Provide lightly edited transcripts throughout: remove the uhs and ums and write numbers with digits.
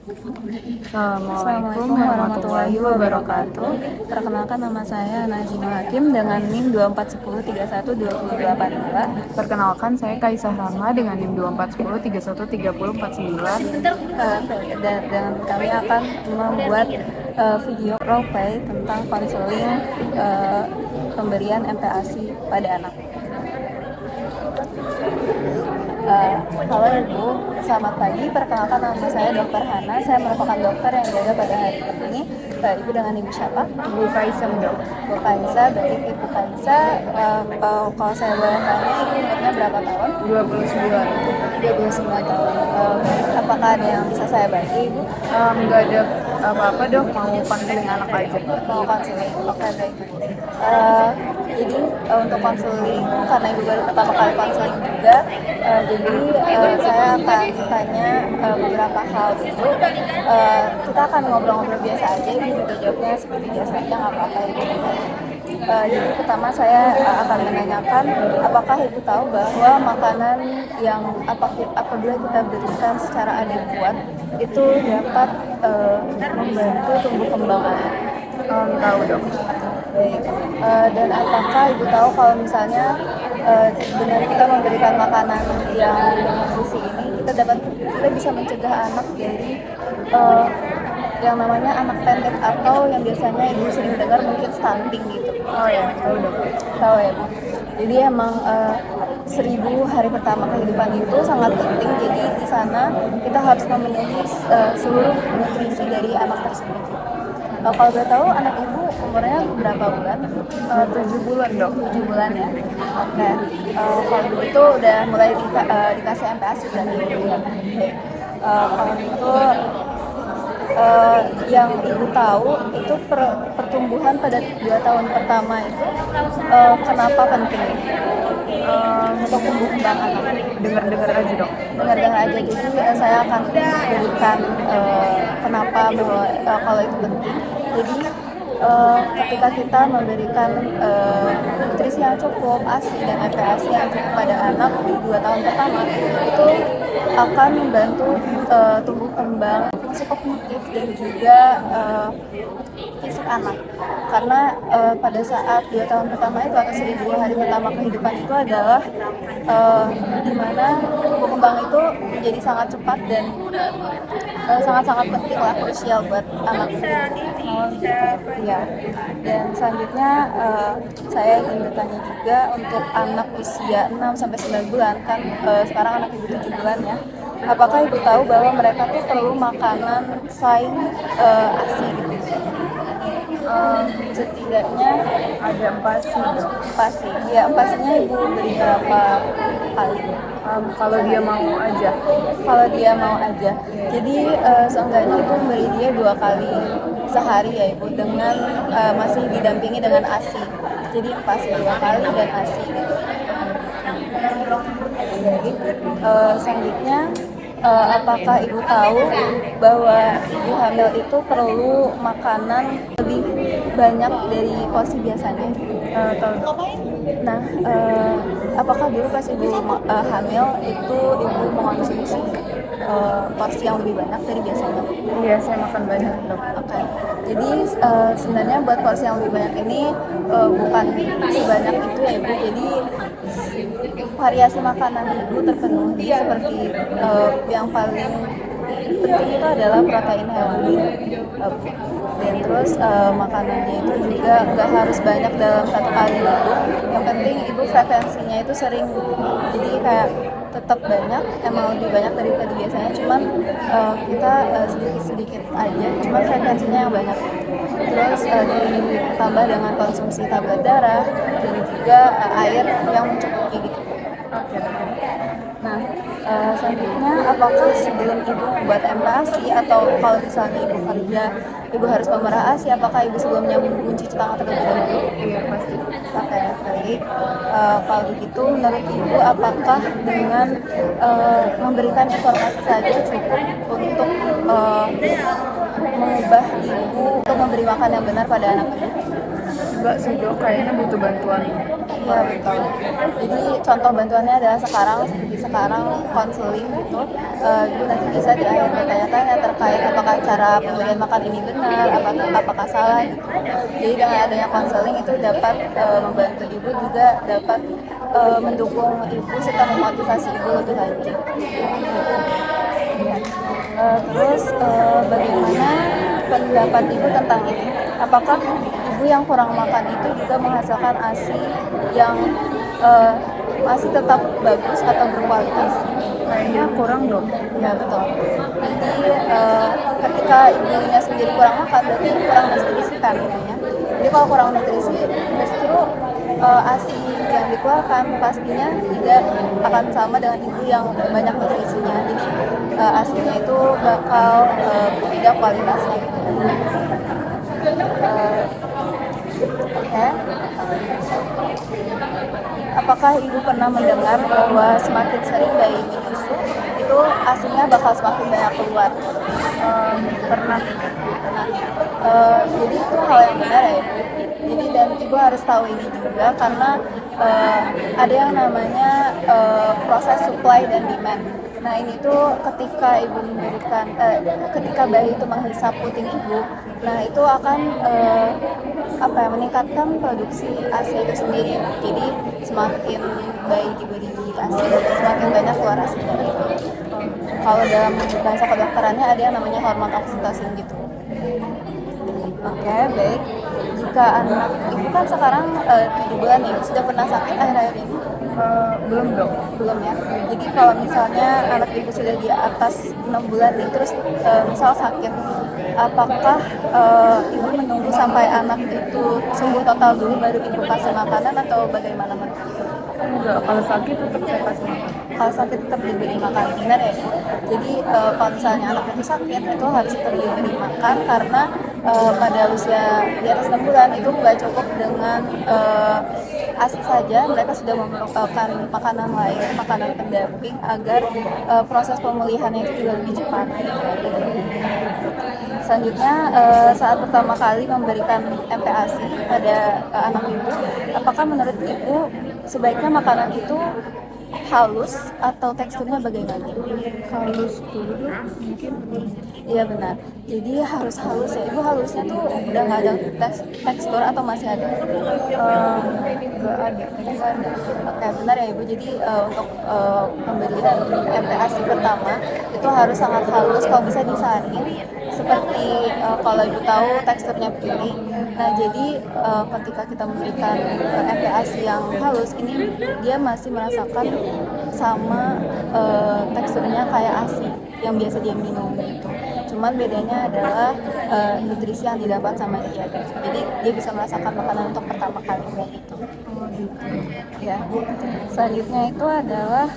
Assalamualaikum warahmatullahi wabarakatuh. Perkenalkan, nama saya Nazima Hakim dengan NIM 2410312082. Perkenalkan, saya Kaisah Rama dengan NIM 2410313049. Dan kami akan membuat video roleplay tentang konseling pemberian MPASI pada anak. Halo Ibu, selamat pagi. Perkenalkan, nama saya Dr. Hana. Saya merupakan dokter yang jaga pada hari ini. Ibu dengan Ibu siapa? Ibu Kaisah, dok. Ibu Kaisa. Baik, Ibu Kaisa, kalau saya boleh tanya, Ibu umurnya berapa tahun? 29. 29 tahun. Apakah ada yang bisa saya bantu, Ibu? Nggak ada apa-apa, dok. Mau konseling anak aja. Mau konseling? Oke, baik. Jadi untuk konseling, karena Ibu baru pertama kali konseling juga, jadi saya akan tanya beberapa hal gitu. Kita akan ngobrol-ngobrol biasa aja, Ibu juga jawabnya seperti biasanya, nggak apa-apa Ibu. Jadi pertama saya akan menanyakan, apakah Ibu tahu bahwa makanan yang apabila kita berikan secara adekuat itu dapat membantu tumbuh kembang anak? Tahu, dok. Baik. Dan apakah Ibu tahu kalau misalnya dengan kita memberikan makanan yang bernutrisi ini, kita bisa mencegah anak dari yang namanya anak pendek, atau yang biasanya Ibu sering dengar mungkin stunting gitu. Oh ya, tahu, dok. Tahu ya, Bu? Jadi emang 1000 hari pertama kehidupan itu sangat penting. Jadi di sana kita harus memenuhi seluruh nutrisi dari anak tersebut. Kalau boleh tahu, anak Ibu umurnya berapa bulan? 7 bulan, dok. 7 bulan ya. Oke. Kalau begitu udah mulai dikasih MPASI berarti. Baik. Kalau gitu, yang Ibu tahu itu pertumbuhan pada 2 tahun pertama itu kenapa penting untuk tumbuh kembang anak? Dengar-dengar aja, dok. Dengar-dengar aja. Jadi saya akan berikan kenapa bahwa kalau itu penting. Jadi ketika kita memberikan nutrisi yang cukup, ASI dan MPASI yang cukup pada anak di 2 tahun pertama, itu akan membantu tumbuh kembang fungsi kognitif dan juga fisik anak. Karena pada saat 2 tahun pertama itu, atau 1000 hari pertama kehidupan itu adalah di mana tumbuh kembang itu menjadi sangat cepat dan sangat-sangat penting lah, krusial buat anak. Iya. Dan selanjutnya saya ingin bertanya juga untuk anak usia 6-9 bulan, kan sekarang anak Ibu 7 bulan ya. Apakah Ibu tahu bahwa mereka tuh perlu makanan selain ASI gitu? Setidaknya Ada empasi, dok. empasi. Ya, empasinya Ibu beri berapa kali? Kalau dia mau aja. Kalau dia mau aja. Jadi seenggaknya Ibu beri dia 2 kali sehari ya Ibu, dengan masih didampingi dengan ASI. Jadi empasi 2 kali dan ASI gitu. Jadi selanjutnya, apakah Ibu tahu bahwa ibu hamil itu perlu makanan lebih banyak dari porsi biasanya? Tahu, dok. Nah, apakah dulu pas Ibu hamil itu Ibu mengonsumsi porsi yang lebih banyak dari biasanya? Iya, saya makan banyak, dok. Oke. Jadi sebenarnya buat porsi yang lebih banyak ini bukan sebanyak itu ya Ibu. Jadi variasi makanan Ibu terpenuhi, seperti yang paling penting itu adalah protein hewani. Dan terus makanannya itu juga nggak harus banyak dalam 1 kali Ibu. Yang penting Ibu frekuensinya itu sering. Jadi kayak tetap banyak, emang lebih banyak daripada biasanya, cuman kita sedikit-sedikit aja, cuman frekuensinya yang banyak. Terus ditambah dengan konsumsi tablet darah dan juga air yang mencukupi gitu. Oke, dok. Nah, selanjutnya, apakah sebelum Ibu membuat MPASI, atau kalau misalnya Ibu kerja, Ibu harus memerah ASI, apakah Ibu sebelumnya mencuci tangan terlebih dahulu? Iya, pasti. Oke, baik. Kalau begitu, menurut Ibu, apakah dengan memberikan informasi saja cukup untuk mengubah Ibu untuk memberi makan yang benar pada anak Ibu? Enggak sih, dok. Kayaknya butuh bantuan. Iya, betul. Jadi contoh bantuannya adalah seperti sekarang konseling gitu. Ibu nanti bisa di akhir bertanya-tanya terkait apakah cara pemberian makan ini benar, apakah salah gitu. Jadi dengan adanya konseling itu dapat membantu ibu, juga dapat mendukung ibu serta memotivasi ibu lebih lanjut. Terus bagaimana pendapat ibu tentang ini? Apakah ibu yang kurang makan itu juga menghasilkan ASI yang masih tetap bagus atau berkualitas? Kayaknya kurang dong. Ya betul. Jadi ketika ibunya sendiri kurang makan, berarti kurang nutrisi kan ibunya. Jadi kalau kurang nutrisi, justru ASI yang dikeluarkan pastinya tidak akan sama dengan ibu yang banyak nutrisinya. Jadi ASI-nya itu bakal berbeda kualitasnya. Oke. Apakah ibu pernah mendengar bahwa semakin sering bayi menyusu itu ASI-nya bakal semakin banyak keluar? Pernah. Jadi itu hal yang benar ya. Jadi dan ibu harus tahu ini juga karena ada yang namanya proses supply dan demand. Nah ini tuh ketika ibu memberikan, ketika bayi itu menghisap puting ibu, nah itu akan meningkatkan produksi ASI itu sendiri. Jadi semakin bayi diberi ASI, semakin banyak keluar ASI dari itu. Kalau dalam bahasa kedokterannya ada yang namanya hormon oksitosin gitu. Oke, baik. Jika anak ibu kan sekarang 7 bulan ya, sudah pernah sakit akhir-akhir ini? Belum dong. Belum ya. Jadi kalau misalnya anak ibu sudah di atas 6 bulan nih, terus misal sakit, apakah ibu menunggu sampai anak itu sembuh total dulu baru ibu kasih makanan atau bagaimana? Enggak, kalau sakit tetap saya kasih makan. Kalau sakit tetap diberi makan, benar ya? Jadi kalau misalnya anak itu sakit itu harus tetap diberi makan karena pada usia di atas 6 bulan itu nggak cukup dengan ASI saja, mereka sudah memerlukan makanan lain, makanan pendamping agar proses pemulihannya itu juga lebih cepat. Selanjutnya, saat pertama kali memberikan MPASI pada anak ibu, apakah menurut ibu sebaiknya makanan itu halus atau teksturnya bagaimana? Halus dulu mungkin. Iya benar. Jadi harus halus ya. Ibu halusnya tuh udah nggak ada tekstur atau masih ada? Nggak ada. Nggak ada. Oke benar ya ibu. Jadi untuk pemberian MPASI pertama itu harus sangat halus. Kalau bisa disaring seperti kalau ibu tahu teksturnya putih. Nah jadi ketika kita memberikan MPASI yang halus ini dia masih merasakan sama teksturnya kayak ASI yang biasa dia minum gitu. Cuman bedanya adalah nutrisi yang didapat sama dia. Jadi dia bisa merasakan makanan untuk pertama kalinya gitu. Ya. Selanjutnya itu adalah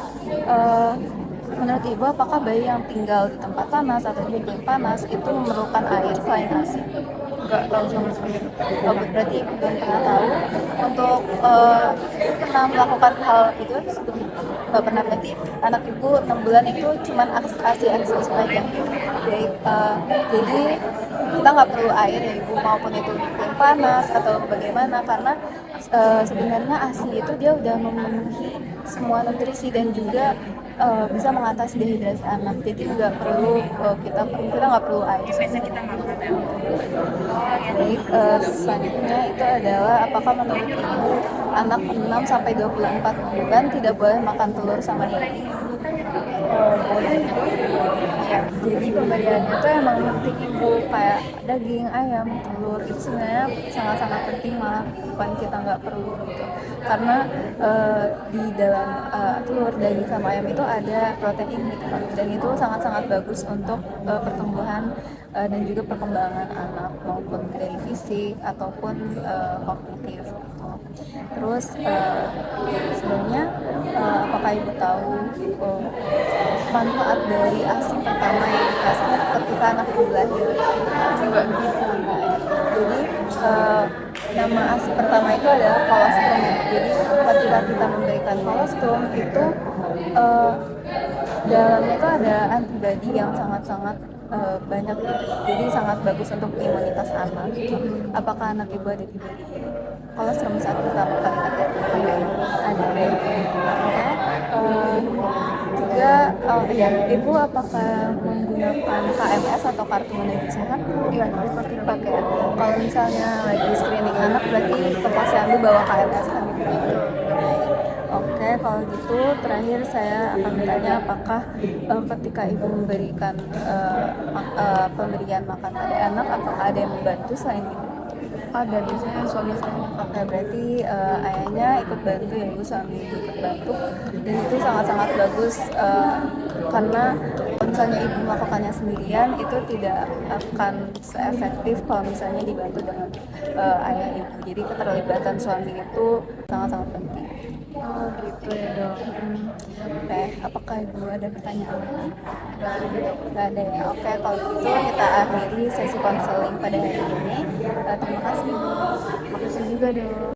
menurut ibu apakah bayi yang tinggal di tempat panas atau di iklim panas itu memerlukan air selain ASI? Nggak tahu sama sekali. Oh, berarti ibu belum pernah tahu. Untuk ibu pernah melakukan hal itu sebelumnya? Nggak pernah, berarti anak ibu 6 bulan itu cuma ASI eksklusif aja. Jadi kita nggak perlu air ya ibu, maupun itu di iklim panas atau bagaimana, karena sebenarnya ASI itu dia udah memenuhi semua nutrisi dan juga bisa mengatasi dehidrasi anak. Jadi nggak perlu kita nggak perlu air. Baik, selanjutnya itu adalah apakah menurut ibu anak 6 sampai 24 bulan tidak boleh makan telur sama daging? Boleh. Ya, jadi pemberiannya itu emang penting ibu, kayak daging, ayam, telur itu sebenarnya sangat-sangat penting, malah bukan kita nggak perlu gitu. Karena di dalam telur, daging sama ayam itu ada protein gitu kan, dan itu sangat-sangat bagus untuk pertumbuhan dan juga perkembangan anak maupun dari fisik ataupun kognitif gitu. Terus sebenarnya apakah ibu tahu manfaat dari ASI pertama yang dikasih ketika anak ibu lahir? Enggak. Jadi nama ASI pertama itu adalah kolostrum. Jadi ketika kita memberikan kolostrum itu dalamnya itu ada antibodi yang sangat-sangat banyak, jadi sangat bagus untuk imunitas anak. Apakah anak ibu ada diberi kolostrum saat pertama kali lahir? Ada. Oke. Jika juga, ya, Ibu apakah menggunakan KMS atau kartu Mandiri Sehat? Iya, dipakai. Pakai. Kalau misalnya lagi screening anak berarti ke posyandu bawa KMS kan gitu. Oke, kalau gitu terakhir saya akan bertanya apakah ketika Ibu memberikan pemberian makan pada anak, apakah ada yang membantu selain Ibu? Ada, biasanya suami saya. Oke, berarti ayahnya ikut bantu ya Ibu, suami Ibu ikut bantu, dan itu sangat-sangat bagus karena kalau misalnya Ibu melakukannya sendirian itu tidak akan seefektif kalau misalnya dibantu dengan ayah Ibu. Jadi keterlibatan suami itu sangat-sangat penting. Oh gitu ya dok. Oke, apakah Ibu ada pertanyaan? Nggak ada ya. Oke, kalau gitu kita akhiri sesi konseling pada hari ini. Terima kasih Ibu. Makasih juga dok.